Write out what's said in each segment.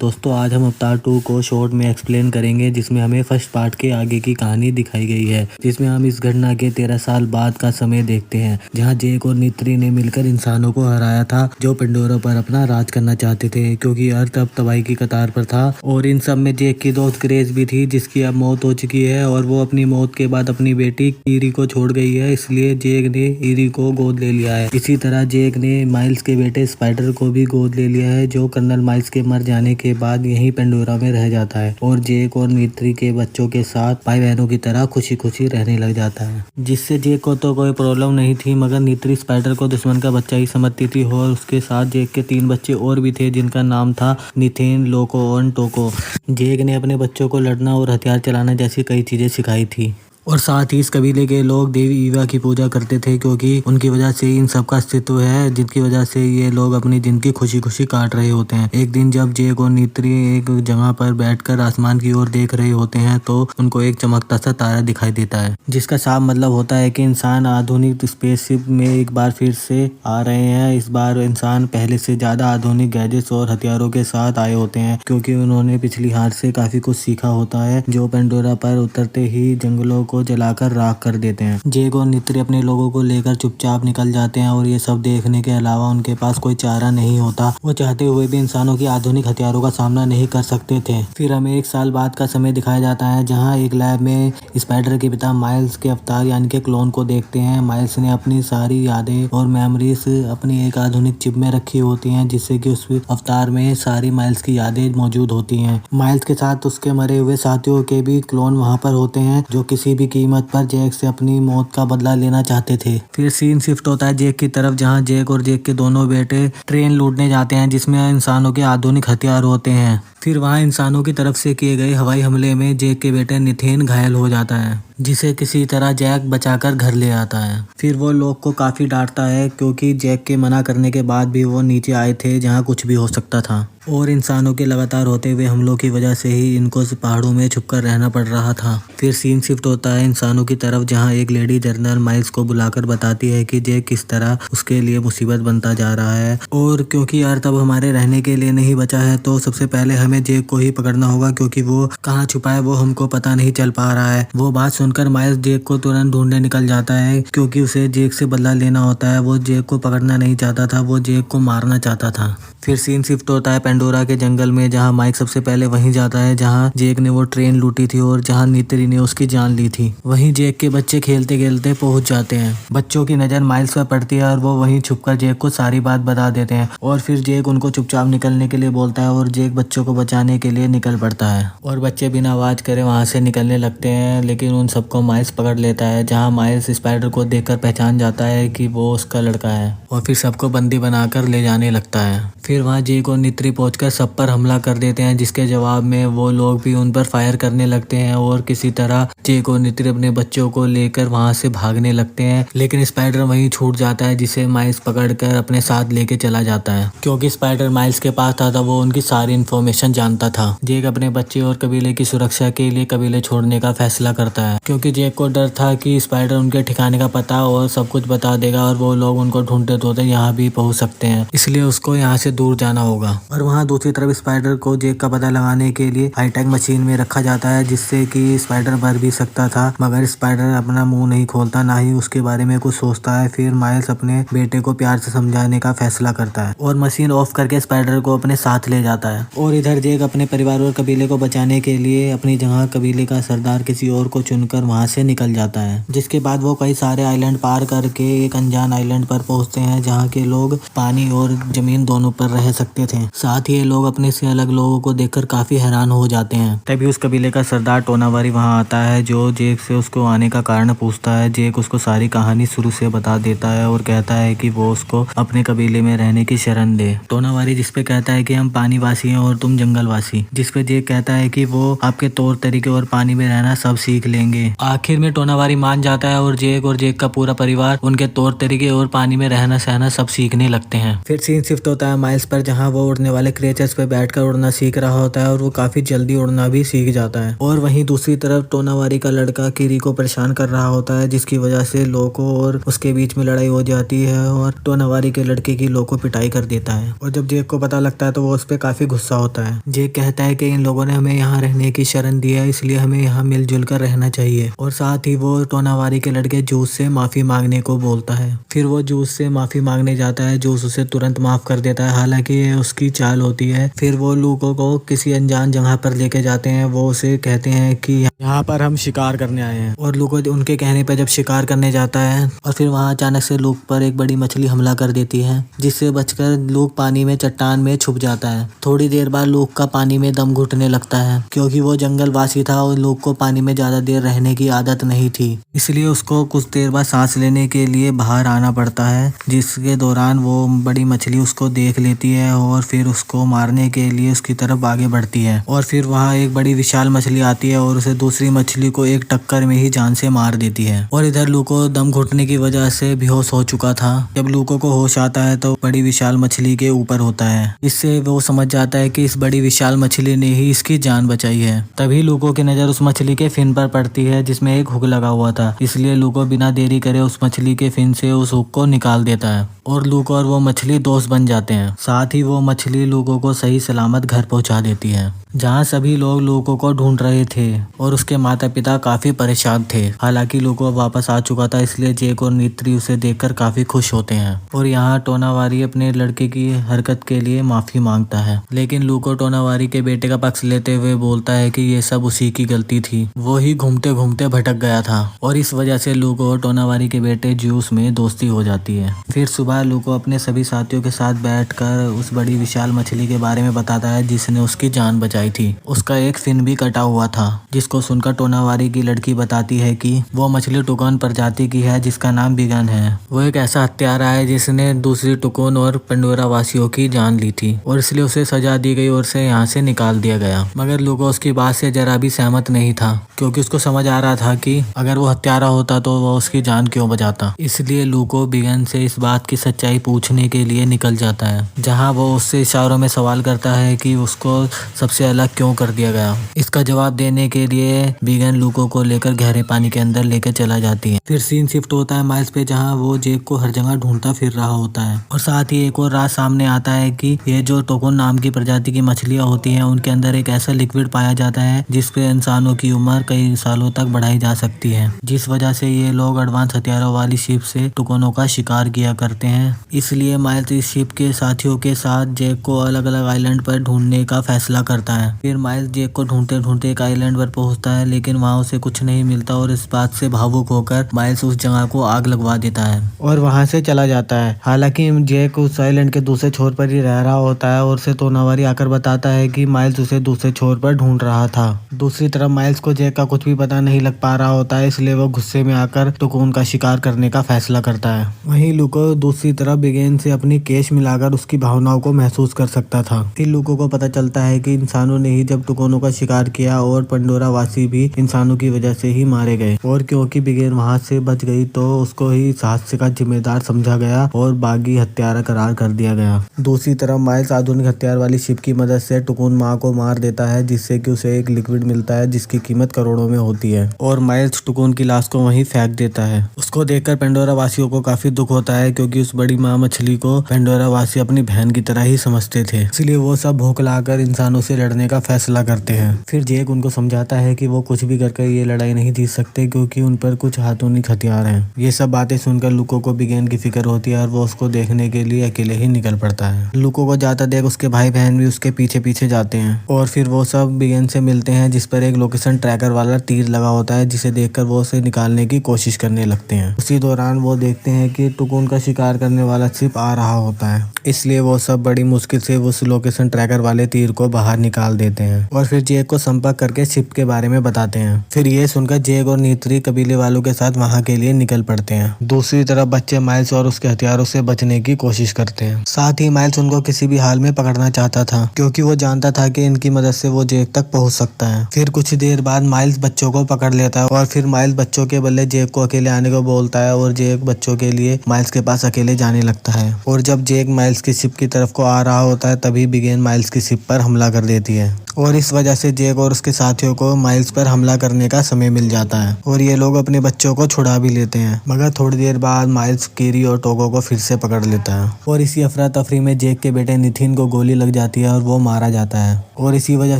दोस्तों आज हम अवतार 2 को शॉर्ट में एक्सप्लेन करेंगे, जिसमें हमें फर्स्ट पार्ट के आगे की कहानी दिखाई गई है, जिसमें हम इस घटना के 13 साल बाद का समय देखते हैं, जहां जेक और नीत्री ने मिलकर इंसानों को हराया था जो पेंडोरा पर अपना राज करना चाहते थे, क्योंकि अर्थ अब तबाही की कतार पर था। और इन सब में जेक की दोस्त ग्रेस भी थी, जिसकी अब मौत हो चुकी है और वो अपनी मौत के बाद अपनी बेटी ईरी को छोड़ गई है, इसलिए जेक ने ईरी को गोद ले लिया है। इसी तरह जेक ने माइल्स के बेटे स्पाइडर को भी गोद ले लिया है, जो कर्नल माइल्स के मर जाने के बाद यहीं पेंडोरा में रह जाता है और जेक और नीत्री के बच्चों के साथ भाई बहनों की तरह खुशी खुशी रहने लग जाता है, जिससे जेक को तो कोई प्रॉब्लम नहीं थी, मगर नीत्री स्पाइडर को दुश्मन का बच्चा ही समझती थी। और उसके साथ जेक के 3 बच्चे और भी थे, जिनका नाम था नीथेन, लोको और टोको। जेक ने अपने बच्चों को लड़ना और हथियार चलाना जैसी कई चीजें सिखाई थी, और साथ ही इस कबीले के लोग देवी ईवा की पूजा करते थे, क्योंकि उनकी वजह से इन सब का अस्तित्व है, जिनकी वजह से ये लोग अपनी जिंदगी खुशी खुशी काट रहे होते हैं। एक दिन जब जेक और नीत्री एक जगह पर बैठकर आसमान की ओर देख रहे होते हैं, तो उनको एक चमकता सा तारा दिखाई देता है, जिसका साफ मतलब होता है कि इंसान आधुनिक स्पेसशिप में एक बार फिर से आ रहे हैं। इस बार इंसान पहले से ज्यादा आधुनिक गैजेट्स और हथियारों के साथ आए होते हैं, क्योंकि उन्होंने पिछली हार से काफी कुछ सीखा होता है, जो पेंडोरा पर उतरते ही जंगलों को जलाकर राख कर देते हैं। जेक और नीत्री अपने लोगों को लेकर चुपचाप निकल जाते हैं, और ये सब देखने के अलावा उनके पास कोई चारा नहीं होता। वो चाहते हुए भी इंसानों की आधुनिक हथियारों का सामना नहीं कर सकते थे। फिर हमें 1 साल बाद का समय दिखाया जाता है, जहाँ एक लैब में स्पाइडर के पिता माइल्स के अवतार यानी के क्लोन को देखते हैं। माइल्स ने अपनी सारी यादें और मेमोरीज अपनी एक आधुनिक चिप में रखी होती हैं, जिससे कि उस अवतार में सारी माइल्स की यादें मौजूद होती हैं। माइल्स के साथ उसके मरे हुए साथियों के भी क्लोन वहाँ पर होते हैं, जो किसी भी कीमत पर जेक से अपनी मौत का बदला लेना चाहते थे। फिर सीन शिफ्ट होता है जेक की तरफ, जहां जेक और जेक के दोनों बेटे ट्रेन लूटने जाते हैं, जिसमें इंसानों के आधुनिक हथियार होते हैं। फिर वहां इंसानों की तरफ से किए गए हवाई हमले में जेक के बेटे नीथेन घायल हो जाता है, जिसे किसी तरह जैक बचाकर घर ले आता है। फिर वो लोग को काफी डांटता है, क्योंकि जैक के मना करने के बाद भी वो नीचे आए थे, जहां कुछ भी हो सकता था, और इंसानों के लगातार होते हुए हमलों की वजह से ही इनको पहाड़ों में छुपकर रहना पड़ रहा था। फिर सीन शिफ्ट होता है इंसानों की तरफ, जहां एक लेडी जनरल माइल्स को बुलाकर बताती है कि जेक किस तरह उसके लिए मुसीबत बनता जा रहा है, और क्योंकि अर्थ अब हमारे रहने के लिए नहीं बचा है, तो सबसे पहले हमें जेक को ही पकड़ना होगा, क्योंकि वो कहाँ छुपा है वो हमको पता नहीं चल पा रहा है। वो बात सुनकर माइल्स जेक को तुरंत ढूंढने निकल जाता है, क्योंकि उसे जेक से बदला लेना होता है। वो जेक को पकड़ना नहीं चाहता था, वो जेक को मारना चाहता था। फिर सीन शिफ्ट होता है पेंडोरा के जंगल में, जहां माइक सबसे पहले वहीं जाता है जहां जेक ने वो ट्रेन लूटी थी और जहां नीत्री ने उसकी जान ली थी। वहीं जेक के बच्चे खेलते खेलते पहुंच जाते हैं। बच्चों की नजर माइल्स पर पड़ती है और वो वहीं छुपकर जेक को सारी बात बता देते हैं, और फिर जेक उनको चुपचाप निकलने के लिए बोलता है, और जेक बच्चों को बचाने के लिए निकल पड़ता है, और बच्चे बिना आवाज करे वहां से निकलने लगते हैं। लेकिन उन सबको माइल्स पकड़ लेता है, जहाँ माइल्स स्पाइडर को देखकर पहचान जाता है कि वो उसका लड़का है, और फिर सबको बंदी बनाकर ले जाने लगता है। फिर वहाँ जेक और नीत्री पहुंचकर सब पर हमला कर देते हैं, जिसके जवाब में वो लोग भी उन पर फायर करने लगते हैं, और किसी तरह जेक और नीत्री अपने बच्चों को लेकर वहां से भागने लगते हैं। लेकिन स्पाइडर वहीं छूट जाता है, जिसे माइल्स पकड़कर अपने साथ लेके चला जाता है, क्योंकि स्पाइडर माइल्स के पास था, वो उनकी सारी इन्फॉर्मेशन जानता था। जेक अपने बच्चे और कबीले की सुरक्षा के लिए कबीले छोड़ने का फैसला करता है, क्योंकि जेक को डर था कि स्पाइडर उनके ठिकाने का पता और सब कुछ बता देगा, और वो लोग उनको ढूंढते ढूंढते यहाँ भी पहुंच सकते हैं, इसलिए उसको यहाँ से दूर जाना होगा। और वहाँ दूसरी तरफ स्पाइडर को जेक का पता लगाने के लिए हाईटेक मशीन में रखा जाता है, जिससे कि स्पाइडर मर भी सकता था, मगर स्पाइडर अपना मुंह नहीं खोलता, ना ही उसके बारे में कुछ सोचता है। फिर माइल्स अपने बेटे को प्यार से समझाने का फैसला करता है, और मशीन ऑफ करके स्पाइडर को अपने साथ ले जाता है। और इधर जेक अपने परिवार और कबीले को बचाने के लिए अपनी जगह कबीले का सरदार किसी और को चुनकर वहाँ से निकल जाता है, जिसके बाद वो कई सारे आइलैंड पार करके एक अनजान आइलैंड पर पहुँचते हैं, जहाँ के लोग पानी और जमीन दोनों पर रह सकते थे। साथ ही ये लोग अपने से अलग लोगों को देखकर काफी हैरान हो जाते हैं। तभी उस कबीले का सरदार टोनावारी वहां आता है, जो जेक से उसको आने का कारण पूछता है। जेक उसको सारी कहानी शुरू से बता देता है और कहता है कि वो उसको अपने कबीले में रहने की शरण दे। टोनावारी जिसपे कहता है कि हम पानीवासी हैं और तुम जंगलवासी, जिसपे जेक कहता है कि वो आपके तौर तरीके और पानी में रहना सब सीख लेंगे, आखिर में टोनावारी मान जाता है और जेक का पूरा परिवार उनके तौर तरीके और पानी में रहना सहना सब सीखने लगते हैं। फिर सीन शिफ्ट होता है माइल्स पर, जहाँ वो उड़ने वाले क्रिएचर्स पे बैठकर उड़ना सीख रहा होता है और वो काफी जल्दी उड़ना भी सीख जाता है। और वहीं दूसरी तरफ टोनावारी का लड़का किरी को परेशान कर रहा होता है, जिसकी वजह से लोको और उसके बीच में लड़ाई हो जाती है और टोनावारी के लड़के की लोको पिटाई कर देता है। और जब जेक को पता लगता है तो वो उस पर काफी गुस्सा होता है। जेक कहता है कि इन लोगों ने हमें यहाँ रहने की शरण दी है, इसलिए हमें यहाँ मिलजुल कर रहना चाहिए। और साथ ही वो टोनावारी के लड़के जूस से माफी मांगने को बोलता है। फिर वो जूस से माफी मांगने जाता है, जूस उसे तुरंत माफ कर देता है, हालांकि ये उसकी चाल होती है। फिर वो लोको को किसी अनजान जगह पर लेके जाते हैं। वो उसे कहते हैं कि यहाँ पर हम शिकार करने आए हैं, और लूको उनके कहने पर जब शिकार करने जाता है और फिर वहाँ अचानक से लूक पर एक बड़ी मछली हमला कर देती है, जिससे बचकर लूक पानी में चट्टान में छुप जाता है। थोड़ी देर बाद लूक का पानी में दम घुटने लगता है, क्योंकि वो जंगलवासी था और लूक को पानी में ज्यादा देर रहने की आदत नहीं थी, इसलिए उसको कुछ देर बाद सांस लेने के लिए बाहर आना पड़ता है। जिसके दौरान वो बड़ी मछली उसको देख लेती है और फिर उसको मारने के लिए उसकी तरफ आगे बढ़ती है। और फिर वहाँ एक बड़ी विशाल मछली आती है और उसे दूसरी मछली को एक टक्कर में ही जान से मार देती है। और इधर लूको दम घुटने की वजह से बेहोश हो चुका था। जब लूको को होश आता है तो बड़ी विशाल मछली के ऊपर होता है, इससे वो समझ जाता है कि इस बड़ी विशाल मछली ने ही इसकी जान बचाई है। तभी लूको की नजर उस मछली के फिन पर पड़ती है जिसमें एक हुक लगा हुआ था, इसलिए लूको बिना देरी करे उस मछली के फिन से उस हुक को निकाल देता है और लूको और वो मछली दोस्त बन जाते हैं। साथ ही वो मछली लूको को सही सलामत घर पहुंचा देती है, जहां सभी लोग लूको को ढूंढ रहे थे और उसके माता पिता काफी परेशान थे। हालांकि लूको अब वापस आ चुका था, इसलिए जेक और नीत्री उसे देखकर काफी खुश होते हैं। और यहाँ टोनावारी अपने लड़के की हरकत के लिए माफी मांगता है, लेकिन लूको टोनावारी के बेटे का पक्ष लेते हुए बोलता है कि ये सब उसी की गलती थी, वो ही घूमते घूमते भटक गया था। और इस वजह से लूको और टोनावारी के बेटे जूस में दोस्ती हो जाती है। फिर सुबह लूको अपने सभी साथियों के साथ बैठकर उस बड़ी विशाल मछली के बारे में बताता है जिसने उसकी जान बचाई थी। उसका एक फिन भी कटा हुआ था, जिसको सुनकर टोनावारी की लड़की बताती है कि वो मछली टुकोन प्रजाति की है जिसका नाम बिगन है। वो एक ऐसा हत्यारा है जिसने दूसरी टुकोन और पंडोरा वासियों की जान ली थी और इसलिए उसे सजा दी गई और उसे यहाँ से निकाल दिया गया। मगर लूको उसकी बात से जरा भी सहमत नहीं था, क्योंकि उसको समझ आ रहा था कि अगर वो हत्यारा होता तो वो उसकी जान क्यों बचाता। इसलिए लूको बिगन से इस बात की सच्चाई पूछने के लिए निकल जाता है, जहाँ वो उससे इशारों में सवाल करता है कि उसको सबसे अलग क्यों कर दिया गया। इसका जवाब देने के लिए बिगन लूको को लेकर गहरे पानी के अंदर लेकर चला जाती है। फिर सीन शिफ्ट होता है माइल्स पे, जहाँ वो जेक को हर जगह ढूंढता फिर रहा होता है। और साथ ही एक और राज सामने आता है कि ये जो टोकोन नाम की प्रजाति की मछलियां होती हैं, उनके अंदर एक ऐसा लिक्विड पाया जाता है जिसपे इंसानों की उम्र कई सालों तक बढ़ाई जा सकती है, जिस वजह से ये लोग एडवांस हथियारों वाली शिप से टुकोनों का शिकार किया करते हैं। इसलिए माइल्स इस शिप के साथियों के साथ जेक को अलग अलग आइलैंड पर ढूंढने का फैसला करता है। फिर माइल्स जेक को ढूंढते ढूंढते एक आइलैंड पर पहुंचता है, लेकिन वहां उसे कुछ नहीं मिलता और इस बात से भावुक होकर माइल्स उस जगह को आग लगवा देता है और वहां से चला जाता है। हालांकि जेक उस आइलैंड के दूसरे छोर पर ही रह रहा होता है और उसे टोनावारी आकर बताता है कि माइल्स उसे दूसरे छोर पर ढूंढ रहा था। दूसरी तरफ माइल्स को जेक का कुछ भी पता नहीं लग पा रहा होता है, इसलिए वो गुस्से में आकर टुकोन का शिकार करने का फैसला करता है। वहीं लूको दूसरी तरफ बिगेन से अपनी केश मिलाकर उसकी भावनाओं को महसूस कर सकता था। फिर लूको को पता चलता है कि इंसानों ने ही जब टुकोनों का शिकार किया और पंडोरा वासी भी इंसानों की वजह से ही मारे गए, और क्योंकि बिगेन वहां से बच गई तो उसको ही इस हादसे का जिम्मेदार समझा गया और बागी हत्यारा करार कर दिया गया। दूसरी तरफ माइल्स आधुनिक हथियार वाली शिप की मदद से टुकोन माँ को मार देता है, जिससे कि उसे एक लिक्विड मिलता है जिसकी कीमत करोड़ों में होती है, और माइल्स टुकोन की लाश को वहीं फेंक देता है। उसको देखकर पेंडोरा वासियों को काफी दुख होता है, क्योंकि उस बड़ी माँ मछली को पेंडोरा वासी अपनी बहन की तरह ही समझते थे, इसलिए वो सब भूख लाकर इंसानों से लड़ने का फैसला करते हैं। फिर जेक उनको समझाता है कि वो कुछ भी करके ये लड़ाई नहीं जीत सकते, क्योंकि उन पर कुछ हाथोनिक हथियार हैं। ये सब बातें सुनकर लूको को बिगेन की फिक्र होती है और वो उसको देखने के लिए अकेले ही निकल पड़ता है। लूको को जाता देख उसके भाई बहन भी उसके पीछे पीछे जाते हैं और फिर वो सब बिगेन से मिलते हैं, जिस पर एक लोकेशन ट्रैकर वाला तीर लगा होता है, जिसे देखकर वो उसे निकालने की कोशिश करने लगते हैं। उसी दौरान वो देखते हैं कि टुकोन का शिकार करने वाला शिप आ रहा होता है, इसलिए वो सब बड़ी मुश्किल से उस लोकेशन ट्रैकर वाले तीर को बाहर निकाल देते हैं और फिर जेक को संपर्क करके शिप के बारे में बताते हैं। फिर ये सुनकर जेक और नीत्री कबीले वालों के साथ वहाँ के लिए निकल पड़ते हैं। दूसरी तरफ बच्चे माइल्स और उसके हथियारों से बचने की कोशिश करते हैं। साथ ही माइल्स उनको किसी भी हाल में पकड़ना चाहता था, क्योंकि वो जानता था कि इनकी मदद से वो जेक तक पहुंच सकता है। फिर कुछ देर बाद माइल्स बच्चों को पकड़ लेता है और फिर माइल्स बच्चों के बदले जेक को अकेले आने को बोलता है और जेक बच्चों के लिए माइल्स के पास अकेले जाने लगता है। और जब जेक माइल्स की शिप की तरफ को आ रहा होता है तभी बिगेन माइल्स की शिप पर हमला कर देती है और इस वजह से जेक और उसके साथियों को माइल्स पर हमला करने का समय मिल जाता है और ये लोग अपने बच्चों को छुड़ा भी लेते हैं। मगर थोड़ी देर बाद माइल्स कीरी और टोगो को फिर से पकड़ लेता है और इसी अफरा तफरी में जेक के बेटे निथिन को गोली लग जाती है और वो मारा जाता है। और इसी वजह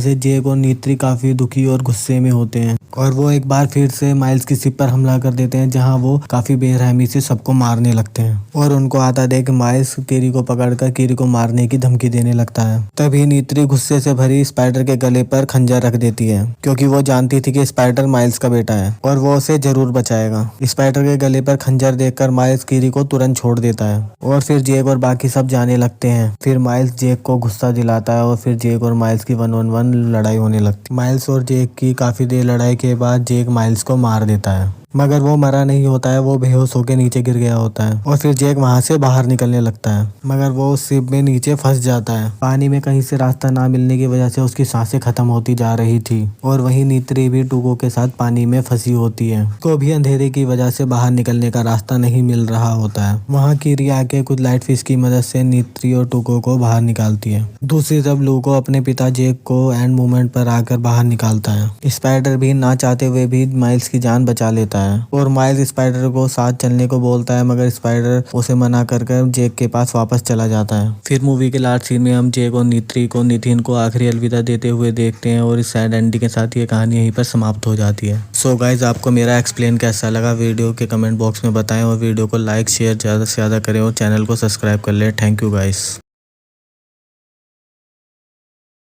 से जेक और नीत्री काफी दुखी और गुस्से में होते हैं और वो एक बार फिर से माइल्स की शिप पर हमला कर देते हैं, जहां वो काफी बेरहमी से सबको मारने लगते हैं और उनको आता देख माइल्स कीरी को पकड़कर कीरी को मारने की धमकी देने लगता है। तभी नीत्री गुस्से से भरी स्पाइडर के गले पर खंजर रख देती है, क्योंकि वो जानती थी कि स्पाइडर माइल्स का बेटा है और वो उसे जरूर बचाएगा। स्पाइडर के गले पर खंजर देखकर माइल्स कीरी को तुरंत छोड़ देता है और फिर जेक और बाकी सब जाने लगते हैं। फिर माइल्स जेक को गुस्सा दिलाता है और फिर जेक और माइल्स की 1-on-1 लड़ाई होने लगती है। माइल्स और जेक की काफी देर लड़ाई के बाद जेक माइल्स को मार देता है, मगर वो मरा नहीं होता है, वो बेहोश होकर नीचे गिर गया होता है और फिर जेक वहां से बाहर निकलने लगता है, मगर वो उस शिप में नीचे फंस जाता है। पानी में कहीं से रास्ता ना मिलने की वजह से उसकी सांसें खत्म होती जा रही थी और वहीं नीत्री भी टूको के साथ पानी में फंसी होती है। को भी अंधेरे की वजह से बाहर निकलने का रास्ता नहीं मिल रहा होता है। वहाँ कीरी आके कुछ लाइट फिश की मदद से नीत्री और टूको को बाहर निकालती है। दूसरी तरफ लूको अपने पिता जेक को एंड मोमेंट पर आकर बाहर निकालता है। स्पाइडर भी ना चाहते हुए भी माइल्स की जान बचा लेता है और माइल्स स्पाइडर को साथ चलने को बोलता है, मगर स्पाइडर उसे मना कर जेक के पास वापस चला जाता है। फिर मूवी के लास्ट सीन में हम जेक और नीत्री को नितिन को आखिरी अलविदा देते हुए देखते हैं और इस सैड एंडिंग के साथ ये कहानी यहीं पर समाप्त हो जाती है। सो गाइज, आपको मेरा एक्सप्लेन कैसा लगा वीडियो के कमेंट बॉक्स में बताएं और वीडियो को लाइक शेयर ज़्यादा से ज़्यादा करें और चैनल को सब्सक्राइब कर लें। Thank you guys.